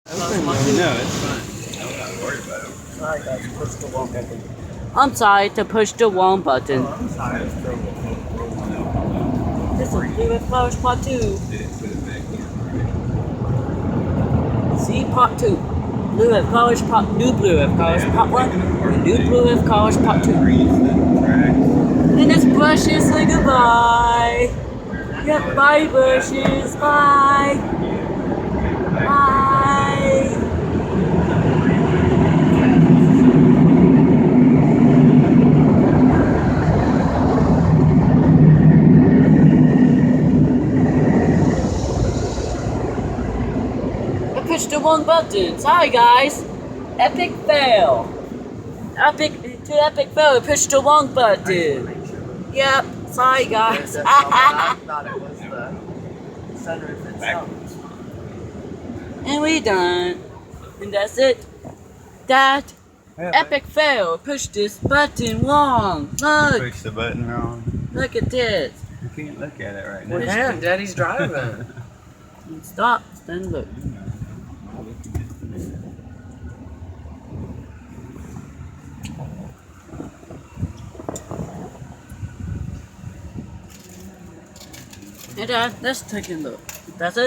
No, it's fine. I'm not worried about it. Sorry guys, push the Wong button. I'm sorry to push the Wong button. I'm sorry. This is Blue Red Flowers Part 2. Didn't put it back in. See, Part 2. Blue Red Flowers Part... New Blue Red Flowers Part 1. And New Blue Red Flowers Part 2. And this brushes say goodbye. Yep, bye brushes. Bye. Bye. I pushed the wrong button. Sorry guys. Epic fail. Epic fail. I pushed the wrong button. Yep. Sorry guys. I thought it was the sunroof itself. And we done. And that's it. That epic fail. Push this button wrong. Look. Push the button wrong. Look at this. You can't look at it right now. Well, damn, Daddy's driving. Stop. Then look. And let's take a look. That's it.